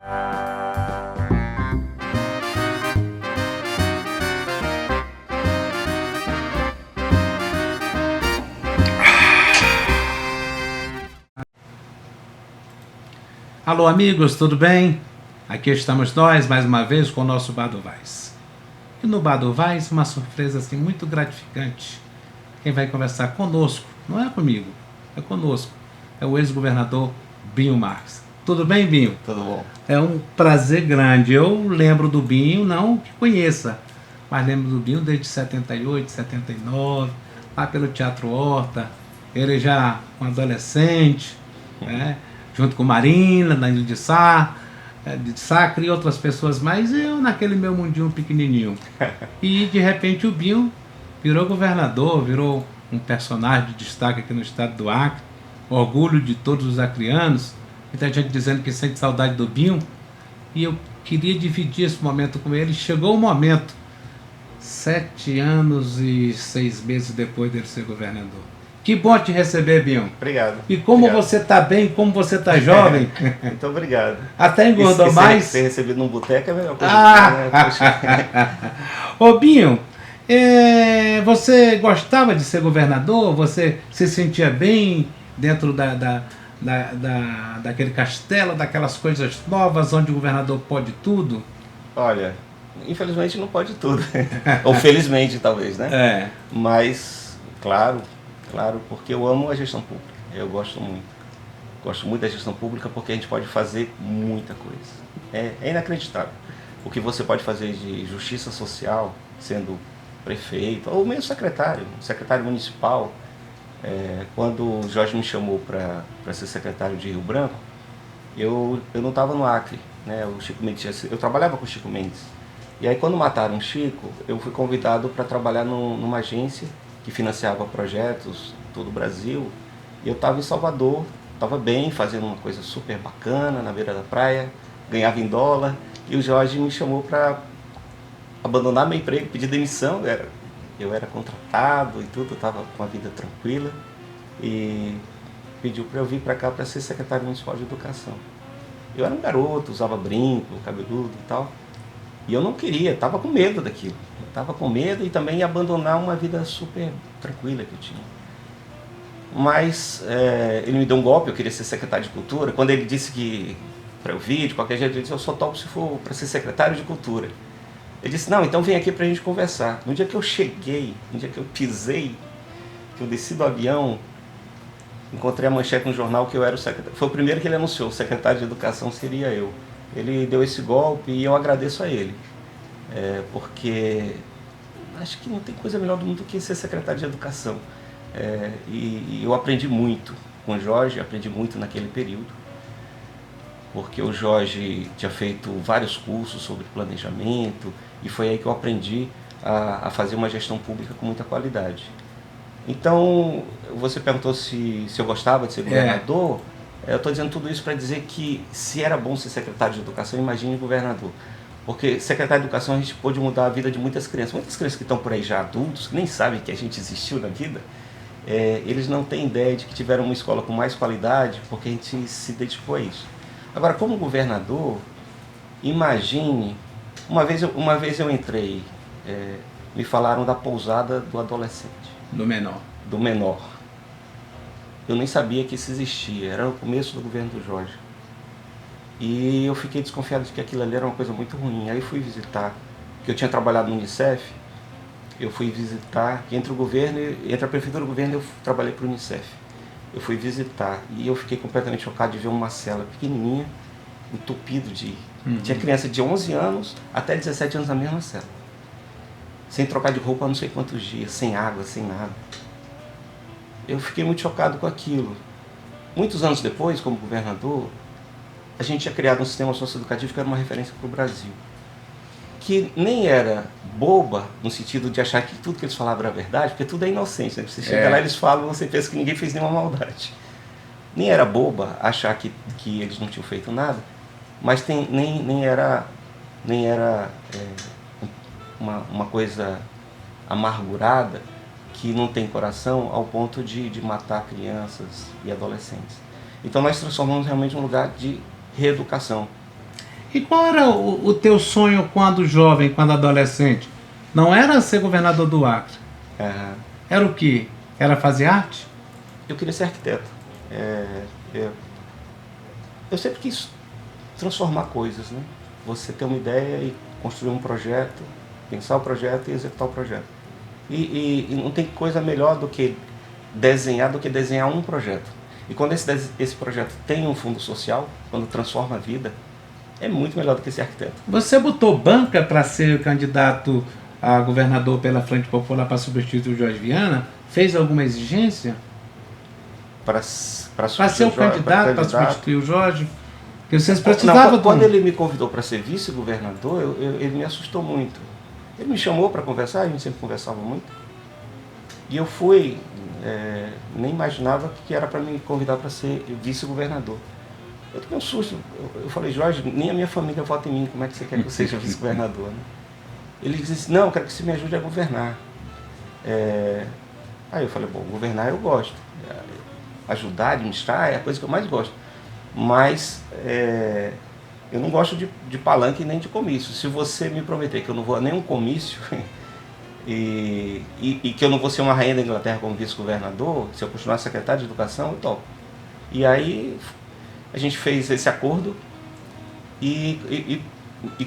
Alô amigos, tudo bem? Aqui estamos nós mais uma vez com o nosso Bar do Vaz. E no Bar do Vaz, uma surpresa assim muito gratificante. Quem vai conversar conosco, não é comigo, é conosco, é o ex-governador Binho Marques. Tudo bem, Binho? Tudo bom. É um prazer grande. Eu lembro do Binho, não que conheça, mas lembro do Binho desde 78, 79, lá pelo Teatro Horta, ele já um adolescente, né? Junto com Marina, da Ilha de Sacre e outras pessoas mais, eu naquele meu mundinho pequenininho. E de repente o Binho virou governador, virou um personagem de destaque aqui no estado do Acre, orgulho de todos os acrianos. Muita gente dizendo que sente saudade do Binho, e eu queria dividir esse momento com ele. Chegou o momento, 7 anos e 6 meses depois dele ser governador. Que bom te receber, Binho. Obrigado. E como obrigado. Você está bem, como você está jovem. Muito obrigado. Até engordou mais. Ser recebido num boteco é a melhor coisa. Ô Binho, você gostava de ser governador? Você se sentia bem dentro daquele castelo, daquelas coisas novas onde o governador pode tudo? Olha, infelizmente não pode tudo. Ou felizmente, talvez, né? É. Mas, claro, porque eu amo a gestão pública. Eu gosto muito. Gosto muito da gestão pública porque a gente pode fazer muita coisa. É inacreditável. O que você pode fazer de justiça social, sendo prefeito, ou mesmo secretário municipal. Quando o Jorge me chamou para ser secretário de Rio Branco, eu não estava no Acre, né? O Chico Mendes, eu trabalhava com o Chico Mendes. E aí quando mataram o Chico, eu fui convidado para trabalhar numa agência que financiava projetos em todo o Brasil. E eu estava em Salvador, estava bem, fazendo uma coisa super bacana na beira da praia, ganhava em dólar. E o Jorge me chamou para abandonar meu emprego, pedir demissão. Eu era contratado e tudo, eu estava com a vida tranquila. E pediu para eu vir para cá para ser secretário municipal de educação. Eu era um garoto, usava brinco, cabeludo e tal. E eu não queria, estava com medo daquilo. Estava com medo e também ia abandonar uma vida super tranquila que eu tinha. Mas ele me deu um golpe, eu queria ser secretário de cultura. Quando ele disse que para eu vir, de qualquer jeito, ele disse: eu só topo se for para ser secretário de cultura. Ele disse: não, então vem aqui para a gente conversar. No dia que eu cheguei, no dia que eu pisei, que eu desci do avião, encontrei a manchete no jornal que eu era o secretário. Foi o primeiro que ele anunciou, o secretário de educação seria eu. Ele deu esse golpe e eu agradeço a ele. Porque acho que não tem coisa melhor do mundo do que ser secretário de educação. E eu aprendi muito com o Jorge, aprendi muito naquele período. Porque o Jorge tinha feito vários cursos sobre planejamento e foi aí que eu aprendi a fazer uma gestão pública com muita qualidade. Então, você perguntou se eu gostava de ser governador. Eu estou dizendo tudo isso para dizer que se era bom ser secretário de educação, imagine governador. Porque secretário de educação a gente pôde mudar a vida de muitas crianças que estão por aí já adultos, que nem sabem que a gente existiu na vida. Eles não têm ideia de que tiveram uma escola com mais qualidade porque a gente se dedicou a isso. Agora, como governador, imagine, uma vez eu entrei, me falaram da pousada do adolescente. Do menor. Do menor. Eu nem sabia que isso existia, era o começo do governo do Jorge. E eu fiquei desconfiado de que aquilo ali era uma coisa muito ruim. Aí fui visitar, porque eu tinha trabalhado no Unicef, eu fui visitar, entre a prefeitura e o governo eu trabalhei para o Unicef. Eu fui visitar e eu fiquei completamente chocado de ver uma cela pequenininha, entupido de... Tinha criança de 11 anos até 17 anos na mesma cela. Sem trocar de roupa há não sei quantos dias, sem água, sem nada. Eu fiquei muito chocado com aquilo. Muitos anos depois, como governador, a gente tinha criado um sistema socioeducativo que era uma referência para o Brasil. Que nem era boba, no sentido de achar que tudo que eles falavam era verdade, porque tudo é inocente, né? Você chega lá e eles falam, você pensa que ninguém fez nenhuma maldade. Nem era boba achar que eles não tinham feito nada, mas nem era uma coisa amargurada, que não tem coração ao ponto de matar crianças e adolescentes. Então nós transformamos realmente um lugar de reeducação. E qual era o teu sonho quando jovem, quando adolescente? Não era ser governador do Acre. Aham. Era o quê? Era fazer arte? Eu queria ser arquiteto. Eu sempre quis transformar coisas, né? Você ter uma ideia e construir um projeto, pensar o projeto e executar o projeto. E não tem coisa melhor do que desenhar um projeto. E quando esse projeto tem um fundo social, quando transforma a vida, é muito melhor do que ser arquiteto. Você botou banca para ser candidato a governador pela Frente Popular para substituir o Jorge Viana? Fez alguma exigência? Para Ser o candidato, para substituir o Jorge? Porque vocês Não, precisavam... quando ele me convidou para ser vice-governador, ele me assustou muito. Ele me chamou para conversar, a gente sempre conversava muito. E eu fui, nem imaginava que era para me convidar para ser vice-governador. Eu tomei um susto. Eu falei, Jorge, nem a minha família vota em mim, como é que você quer que eu seja vice-governador? Né? Ele disse, não, eu quero que você me ajude a governar. Aí eu falei, bom, governar eu gosto. Ajudar, administrar é a coisa que eu mais gosto. Mas eu não gosto de palanque nem de comício. Se você me prometer que eu não vou a nenhum comício e que eu não vou ser uma rainha da Inglaterra como vice-governador, se eu continuar secretário de Educação, eu topo. E aí a gente fez esse acordo e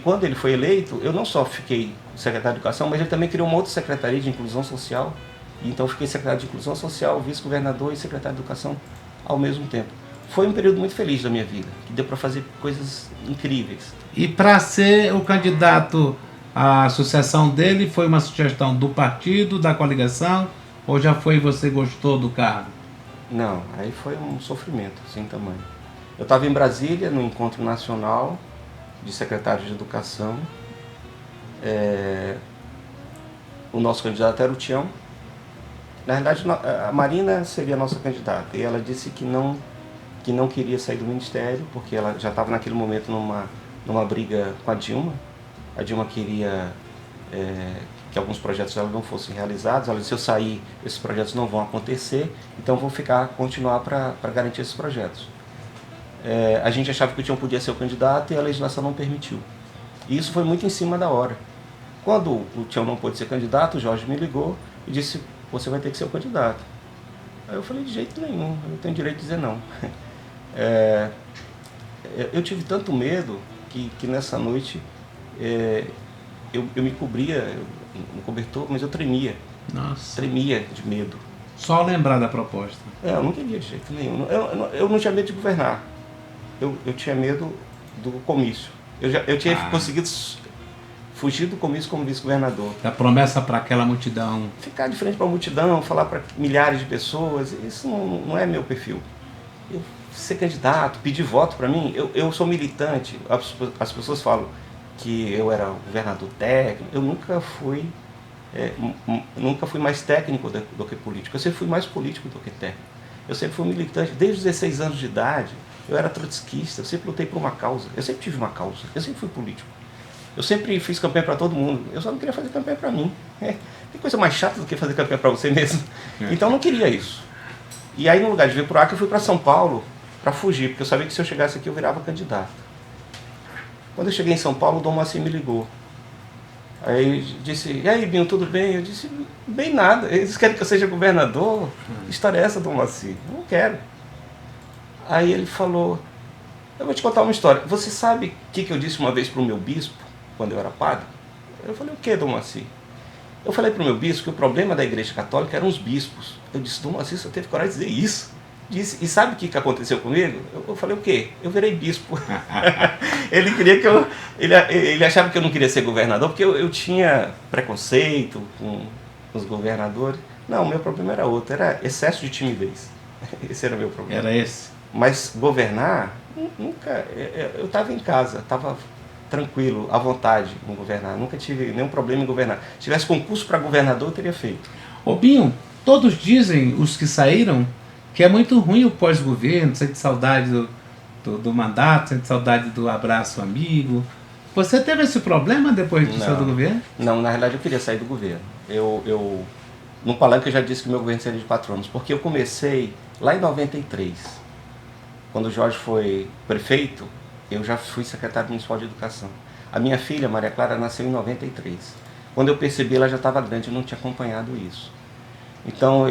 quando ele foi eleito, eu não só fiquei secretário de Educação, mas ele também criou uma outra secretaria de Inclusão Social. Então eu fiquei secretário de Inclusão Social, vice-governador e secretário de Educação ao mesmo tempo. Foi um período muito feliz da minha vida, que deu para fazer coisas incríveis. E para ser o candidato, a sucessão dele foi uma sugestão do partido, da coligação, ou já foi você gostou do cargo? Não, aí foi um sofrimento sem tamanho. Eu estava em Brasília, no Encontro Nacional de Secretários de Educação. O nosso candidato era o Tião. Na verdade, a Marina seria a nossa candidata, e ela disse que não queria sair do Ministério, porque ela já estava naquele momento numa briga com a Dilma. A Dilma queria que alguns projetos dela não fossem realizados. Ela disse, se eu sair, esses projetos não vão acontecer, então vou continuar para garantir esses projetos. A gente achava que o Tião podia ser o candidato e a legislação não permitiu. E isso foi muito em cima da hora. Quando o Tião não pôde ser candidato, o Jorge me ligou e disse, você vai ter que ser o candidato. Aí eu falei, de jeito nenhum, eu não tenho direito de dizer não. Eu tive tanto medo que nessa noite eu me cobria no cobertor, mas eu tremia. Nossa. Tremia de medo. Só lembrar da proposta. Eu não queria de jeito nenhum. Eu não tinha medo de governar. Eu tinha medo do comício. Eu tinha conseguido fugir do comício como vice-governador. Da promessa para aquela multidão. Ficar de frente para a multidão, falar para milhares de pessoas, isso não é meu perfil. Eu ser candidato, pedir voto para mim, eu sou militante. As pessoas falam que eu era governador técnico. Eu nunca fui mais técnico do que político. Eu sempre fui mais político do que técnico. Eu sempre fui militante. Desde os 16 anos de idade, eu era trotskista, eu sempre lutei por uma causa. Eu sempre tive uma causa, eu sempre fui político. Eu sempre fiz campanha para todo mundo. Eu só não queria fazer campanha para mim. Tem coisa mais chata do que fazer campanha para você mesmo. Então eu não queria isso. E aí, no lugar de vir para o Acre, eu fui para São Paulo para fugir, porque eu sabia que se eu chegasse aqui eu virava candidato. Quando eu cheguei em São Paulo, o Dom Moacir me ligou. Aí disse, e aí, Binho, tudo bem? Eu disse, bem nada. Eles querem que eu seja governador? Que história é essa, Dom Moacir? Eu não quero. Aí ele falou, eu vou te contar uma história. Você sabe o que eu disse uma vez para o meu bispo, quando eu era padre? Eu falei, o que, Dom Moacir? Eu falei para o meu bispo que o problema da Igreja Católica eram os bispos. Eu disse, Dom Moacir, você teve coragem de dizer isso? Disse, e sabe o que aconteceu comigo? Eu falei, o quê? Eu virei bispo. Ele queria que ele achava que eu não queria ser governador, porque eu tinha preconceito com os governadores. Não, o meu problema era outro, era excesso de timidez. Esse era o meu problema. Era esse? Mas governar, nunca. Eu estava em casa, estava tranquilo, à vontade em governar. Nunca tive nenhum problema em governar. Se tivesse concurso para governador, eu teria feito. Ô Binho, todos dizem, os que saíram, que é muito ruim o pós-governo, sente saudade do mandato, sente saudade do abraço amigo. Você teve esse problema depois de sair do governo? Não, na realidade eu queria sair do governo. No palanque eu já disse que meu governo seria de 4 anos, porque eu comecei lá em 93, quando o Jorge foi prefeito, eu já fui secretário municipal de educação. A minha filha, Maria Clara, nasceu em 93. Quando eu percebi, ela já estava grande, eu não tinha acompanhado isso. Então,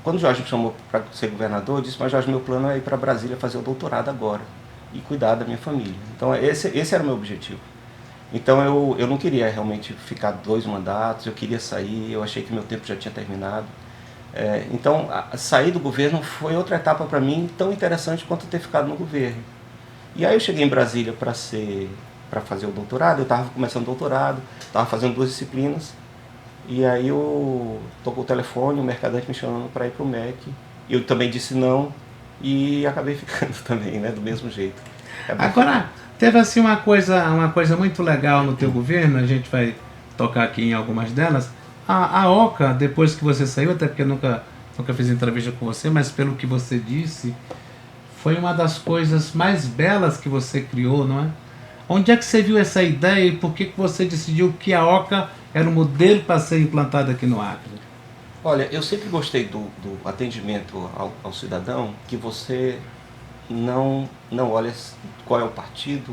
quando o Jorge me chamou para ser governador, eu disse, mas Jorge, meu plano é ir para Brasília fazer o doutorado agora e cuidar da minha família. Então, esse era o meu objetivo. Então, eu não queria realmente ficar 2 mandatos, eu queria sair, eu achei que meu tempo já tinha terminado. Então, sair do governo foi outra etapa para mim tão interessante quanto ter ficado no governo. E aí eu cheguei em Brasília para fazer o doutorado, eu estava começando o doutorado, estava fazendo 2 disciplinas, e aí eu tocou o telefone, o mercadante me chamando para ir para o MEC, eu também disse não, e acabei ficando também, né, do mesmo jeito. Agora, teve assim uma coisa muito legal no teu governo, a gente vai tocar aqui em algumas delas. A Oca, depois que você saiu, até porque eu nunca fiz entrevista com você, mas pelo que você disse, foi uma das coisas mais belas que você criou, não é? Onde é que você viu essa ideia e por que você decidiu que a Oca era o modelo para ser implantada aqui no Acre? Olha, eu sempre gostei do atendimento ao cidadão, que você não olha qual é o partido,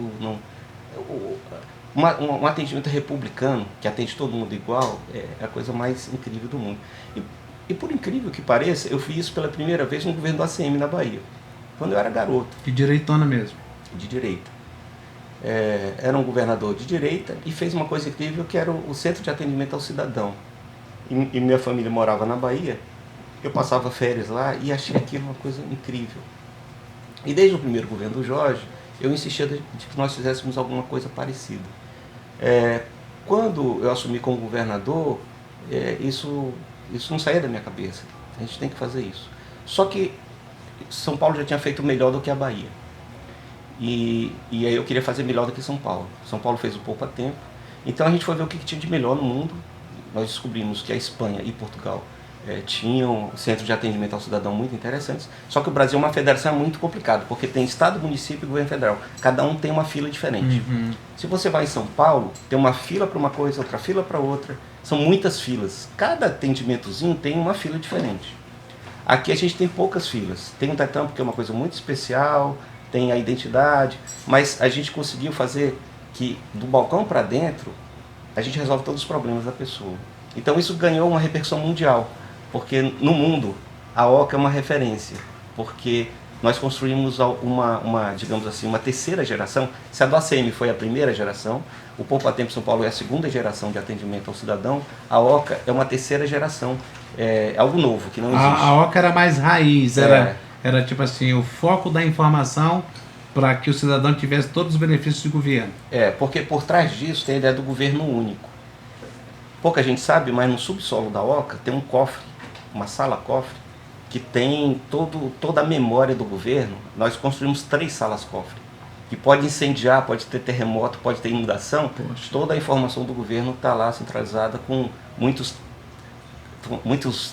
um atendimento republicano, que atende todo mundo igual, é a coisa mais incrível do mundo. E por incrível que pareça, eu fiz isso pela primeira vez no governo do ACM na Bahia, quando eu era garoto. De direitona mesmo? De direita. Era um governador de direita e fez uma coisa incrível, que era o Centro de Atendimento ao Cidadão. E minha família morava na Bahia, eu passava férias lá e achei aquilo uma coisa incrível. E desde o primeiro governo do Jorge, eu insistia de que nós fizéssemos alguma coisa parecida. Quando eu assumi como governador, isso não saía da minha cabeça. A gente tem que fazer isso. Só que São Paulo já tinha feito melhor do que a Bahia. E aí eu queria fazer melhor do que São Paulo. São Paulo fez o Poupa Tempo. Então a gente foi ver o que tinha de melhor no mundo. Nós descobrimos que a Espanha e Portugal tinham centros de atendimento ao cidadão muito interessantes. Só que o Brasil é uma federação muito complicada, porque tem estado, município e governo federal. Cada um tem uma fila diferente. Uhum. Se você vai em São Paulo, tem uma fila para uma coisa, outra fila para outra. São muitas filas. Cada atendimentozinho tem uma fila diferente. Aqui a gente tem poucas filas. Tem um Tetampo, que é uma coisa muito especial, tem a identidade, mas a gente conseguiu fazer que do balcão para dentro a gente resolve todos os problemas da pessoa. Então isso ganhou uma repercussão mundial, porque no mundo a Oca é uma referência, porque nós construímos digamos assim, uma terceira geração. Se a do ACM foi a primeira geração, o Poupa Tempo São Paulo é a segunda geração de atendimento ao cidadão, a Oca é uma terceira geração, algo novo, que não existe. A Oca era mais raiz, era tipo assim, o foco da informação para que o cidadão tivesse todos os benefícios do governo. Porque por trás disso tem a ideia do governo único. Pouca gente sabe, mas no subsolo da Oca tem um cofre, uma sala-cofre, que tem toda a memória do governo. Nós construímos 3 salas-cofre, que pode incendiar, pode ter terremoto, pode ter inundação. Poxa. Toda a informação do governo está lá centralizada com muitos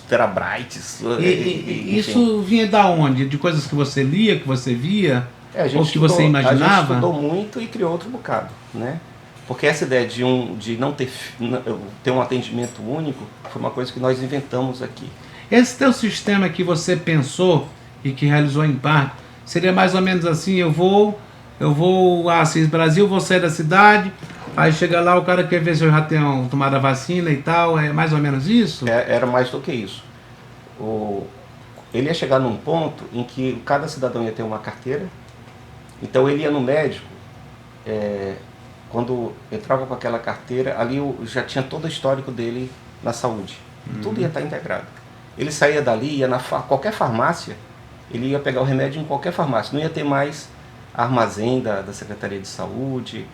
terabytes. E isso vinha da onde? De coisas que você lia, que você via? Ou que você imaginava? A gente estudou muito e criou outro bocado, né? Porque essa ideia de não ter um atendimento único foi uma coisa que nós inventamos aqui. Esse teu sistema que você pensou e que realizou em parte, seria mais ou menos assim, eu vou a Assis Brasil, vou sair da cidade, aí chega lá, o cara quer ver se eu já tenho tomado a vacina e tal, é mais ou menos isso? Era mais do que isso. Ele ia chegar num ponto em que cada cidadão ia ter uma carteira, então ele ia no médico, quando entrava com aquela carteira, ali já tinha todo o histórico dele na saúde, tudo ia estar integrado. Ele saía dali, ia qualquer farmácia, ele ia pegar o remédio em qualquer farmácia, não ia ter mais armazém da Secretaria de Saúde,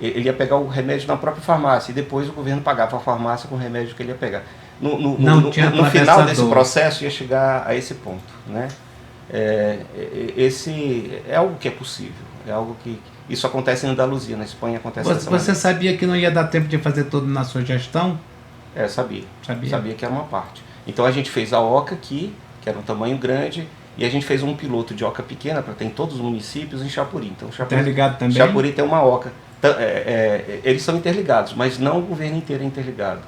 ele ia pegar o remédio na própria farmácia e depois o governo pagava a farmácia com o remédio que ele ia pegar. No final desse processo ia chegar a esse ponto, né? Esse é algo que é possível, é algo que isso acontece em Andaluzia, na Espanha acontece dessa maneira. Você sabia que não ia dar tempo de fazer tudo na sua gestão? Sabia que era uma parte. Então a gente fez a Oca aqui, que era um tamanho grande, e a gente fez um piloto de Oca pequena para ter em todos os municípios em Chapuri. Então Interligado também? Chapuri tem uma Oca. Eles são interligados, mas não o governo inteiro é interligado.